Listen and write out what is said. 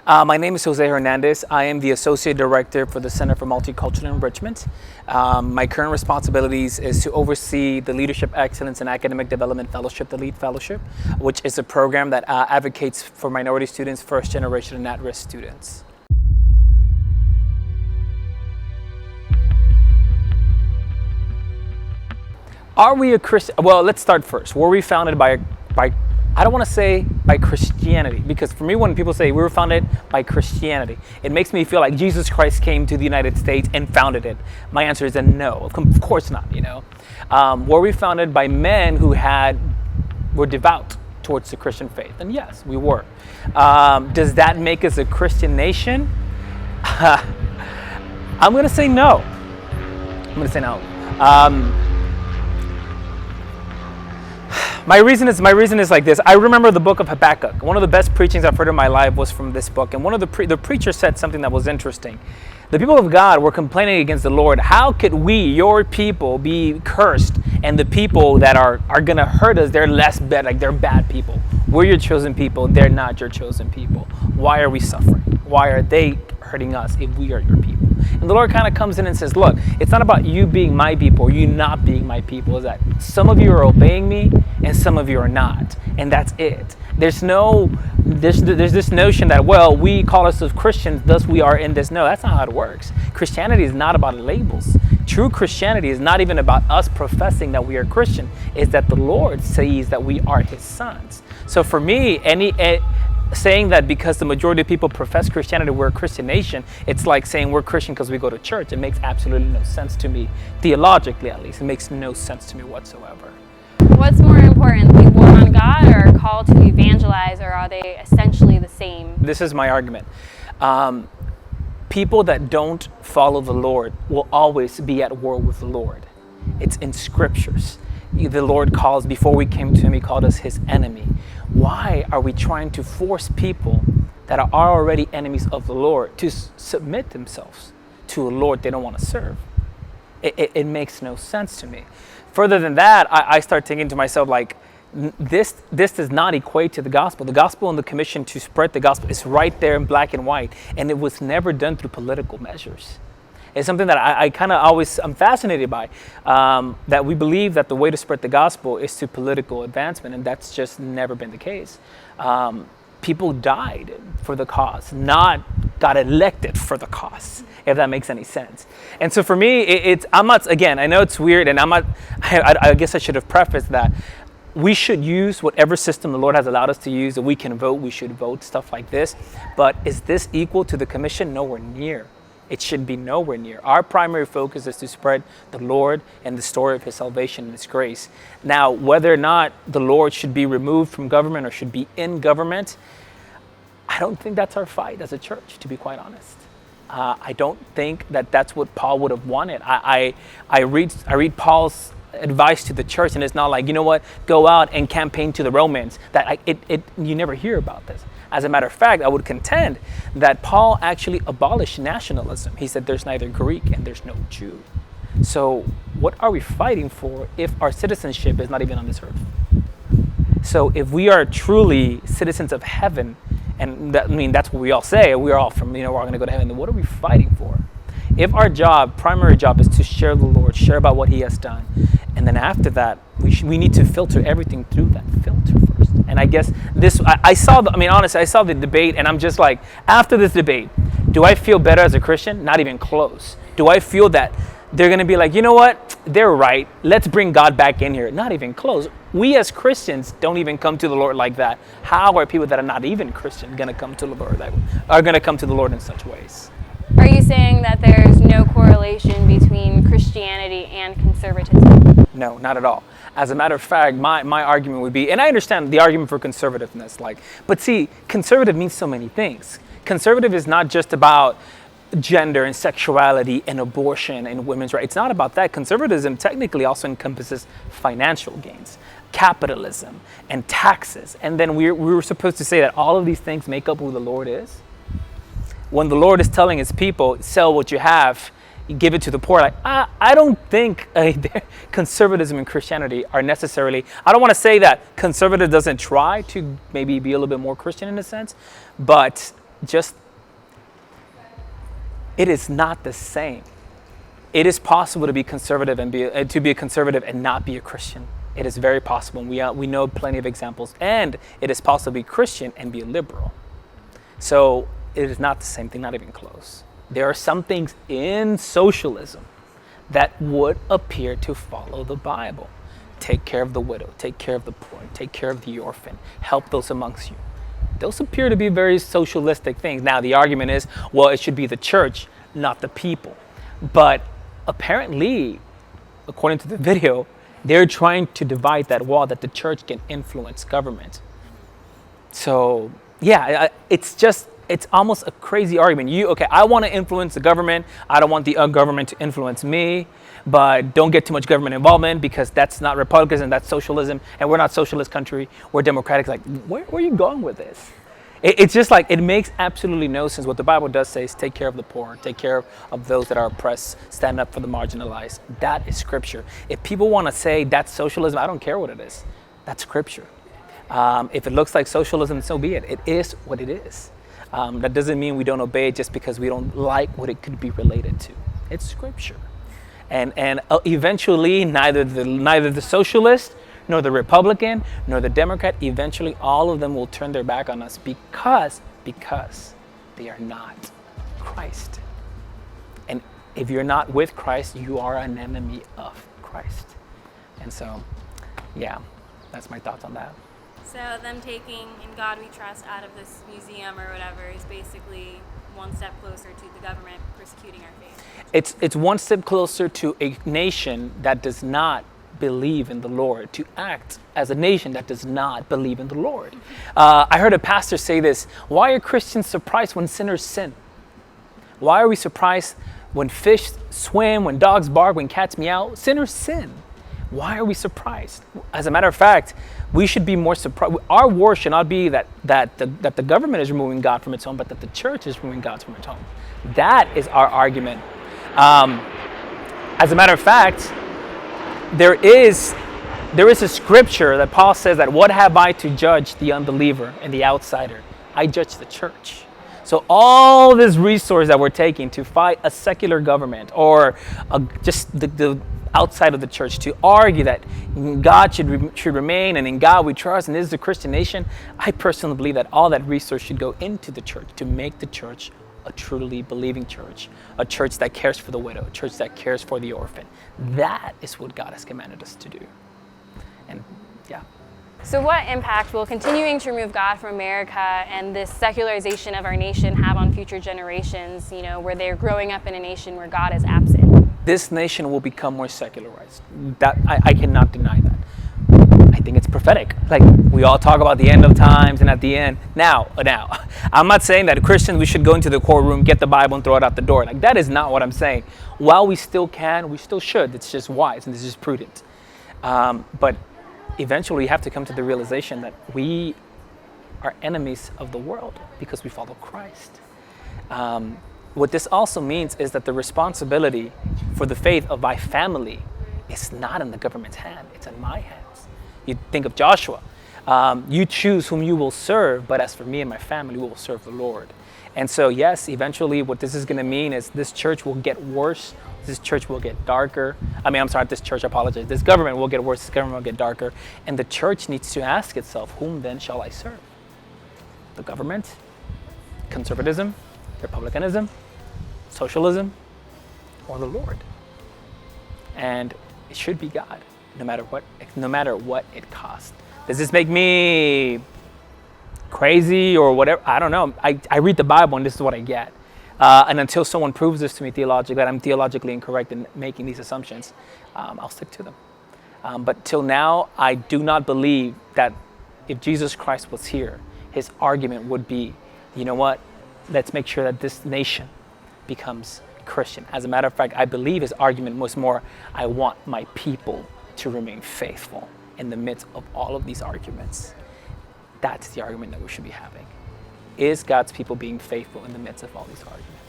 My name is Jose Hernandez. I am the Associate Director for the Center for Multicultural Enrichment. My current responsibilities is to oversee the Leadership Excellence and Academic Development Fellowship, the LEAD Fellowship, which is a program that advocates for minority students, first generation and at-risk students. Are we a Christian? Well, let's start first. Were we founded by I don't want to say by Christianity, because for me, when people say we were founded by Christianity, it makes me feel like Jesus Christ came to the United States and founded it. My answer is a no, of course not, Were we founded by men who were devout towards the Christian faith? And yes, we were. Does that make us a Christian nation? I'm going to say no. My reason is like this. I remember the book of Habakkuk. One of the best preachings I've heard in my life was from this book. And one of the preacher said something that was interesting. The people of God were complaining against the Lord. How could we, your people, be cursed? And the people that are going to hurt us, they're less bad, like they're bad people. We're your chosen people. They're not your chosen people. Why are we suffering? Why are they hurting us if we are your people? And the Lord kind of comes in and says, look, it's not about you being my people or you not being my people. It's that some of you are obeying me and some of you are not. And that's it. There's this notion that, well, we call ourselves Christians, thus we are in this. No, that's not how it works. Christianity is not about labels. True Christianity is not even about us professing that we are Christian. It's that the Lord says that we are his sons. So for me, saying that because the majority of people profess Christianity, we're a Christian nation, it's like saying we're Christian because we go to church. It makes absolutely no sense to me, theologically at least. It makes no sense to me whatsoever. What's more important, people on God or called to evangelize, or are they essentially the same? This is my argument. People that don't follow the Lord will always be at war with the Lord. It's in scriptures. The Lord calls, before we came to him, he called us his enemy. Why are we trying to force people that are already enemies of the Lord to submit themselves to a Lord they don't want to serve? It makes no sense to me. Further than that, I start thinking to myself, like, this does not equate to the gospel. The gospel and the commission to spread the gospel is right there in black and white, and it was never done through political measures. It's something that I'm fascinated by, that we believe that the way to spread the gospel is to political advancement, and that's just never been the case. People died for the cause, not got elected for the cause, if that makes any sense. And so for me, I'm not, again, I know it's weird, and I guess I should have prefaced that. We should use whatever system the Lord has allowed us to use. If we can vote, we should vote, stuff like this. But is this equal to the commission? Nowhere near. It should be nowhere near. Our primary focus is to spread the Lord and the story of his salvation and his grace. Now, whether or not the Lord should be removed from government or should be in government, I don't think that's our fight as a church, to be quite honest. I don't think that that's what Paul would have wanted. I read Paul's advice to the church, and it's not like, you know what, go out and campaign to the Romans. You never hear about this. As a matter of fact, I would contend that Paul actually abolished nationalism. He said there's neither Greek and there's no Jew. So what are we fighting for if our citizenship is not even on this earth? So if we are truly citizens of heaven, and that's what we all say, we're all from, we're all going to go to heaven, then what are we fighting for? If our primary job is to share the Lord, share about what he has done, and then after that, we need to filter everything through that filter first. And I guess I saw the debate, and I'm just like, after this debate, do I feel better as a Christian? Not even close. Do I feel that they're going to be like, you know what, they're right, let's bring God back in here? Not even close. We as Christians don't even come to the Lord like that. How are people that are not even Christian going to come to the Lord in such ways? Are you saying that there's no correlation between Christianity and conservatism? No, not at all. As a matter of fact, my argument would be, and I understand the argument for conservativeness, but see, conservative means so many things. Conservative is not just about gender and sexuality and abortion and women's rights. It's not about that. Conservatism technically also encompasses financial gains, capitalism, and taxes. And then we were supposed to say that all of these things make up who the Lord is. When the Lord is telling his people, sell what you have, you give it to the poor. I don't think conservatism and Christianity are necessarily, I don't want to say that conservative doesn't try to maybe be a little bit more Christian in a sense, but it is not the same. It is possible to be conservative and be a conservative and not be a Christian. It is very possible. We know plenty of examples. And it is possible to be Christian and be a liberal. So it is not the same thing, not even close. There are some things in socialism that would appear to follow the Bible. Take care of the widow, take care of the poor, take care of the orphan, help those amongst you. Those appear to be very socialistic things. Now, the argument is, well, it should be the church, not the people. But apparently, according to the video, they're trying to divide that wall that the church can influence government. So, yeah, it's almost a crazy argument. I want to influence the government. I don't want the government to influence me. But don't get too much government involvement because that's not Republicanism, that's socialism. And we're not a socialist country, we're democratic. Like, where are you going with this? It's just like, it makes absolutely no sense. What the Bible does say is take care of the poor, take care of those that are oppressed, stand up for the marginalized. That is scripture. If people want to say that's socialism, I don't care what it is. That's scripture. If it looks like socialism, so be it. It is what it is. That doesn't mean we don't obey it just because we don't like what it could be related to. It's scripture. And eventually, neither the socialist, nor the Republican, nor the Democrat, eventually all of them will turn their back on us because they are not Christ. And if you're not with Christ, you are an enemy of Christ. And so, yeah, that's my thoughts on that. So them taking In God We Trust out of this museum or whatever is basically one step closer to the government persecuting our faith. It's one step closer to a nation that does not believe in the Lord, to act as a nation that does not believe in the Lord. I heard a pastor say this: why are Christians surprised when sinners sin? Why are we surprised when fish swim, when dogs bark, when cats meow? Sinners sin. Why are we surprised? As a matter of fact, we should be more surprised. Our war should not be that the government is removing God from its home, but that the church is removing God from its home. That is our argument. As a matter of fact, there is a scripture that Paul says that, what have I to judge the unbeliever and the outsider? I judge the church. So all this resource that we're taking to fight a secular government or just the outside of the church to argue that God should remain and in God we trust and this is the Christian nation, I personally believe that all that resource should go into the church to make the church a truly believing church, a church that cares for the widow, a church that cares for the orphan. That is what God has commanded us to do. And yeah. So what impact will continuing to remove God from America and this secularization of our nation have on future generations, where they're growing up in a nation where God is absent? This nation will become more secularized. That I cannot deny that. I think it's prophetic. Like, we all talk about the end of times and at the end. Now, I'm not saying that Christians, we should go into the courtroom, get the Bible and throw it out the door. Like, that is not what I'm saying. While we still can, we still should. It's just wise and it's just prudent. But eventually you have to come to the realization that we are enemies of the world because we follow Christ. What this also means is that the responsibility for the faith of my family is not in the government's hand, it's in my hands. You think of Joshua. You choose whom you will serve, but as for me and my family, we will serve the Lord. And so, yes, eventually what this is going to mean is this church will get worse. This church will get darker. This government will get worse. This government will get darker. And the church needs to ask itself, whom then shall I serve? The government? Conservatism? Republicanism? Socialism? Or the Lord? And it should be God, no matter what it costs. Does this make me crazy or whatever? I don't know. I read the Bible and this is what I get. And until someone proves this to me theologically, that I'm theologically incorrect in making these assumptions, I'll stick to them. But till now, I do not believe that if Jesus Christ was here, his argument would be, you know what? Let's make sure that this nation becomes Christian. As a matter of fact, I believe his argument was more, I want my people to remain faithful in the midst of all of these arguments. That's the argument that we should be having. Is God's people being faithful in the midst of all these arguments?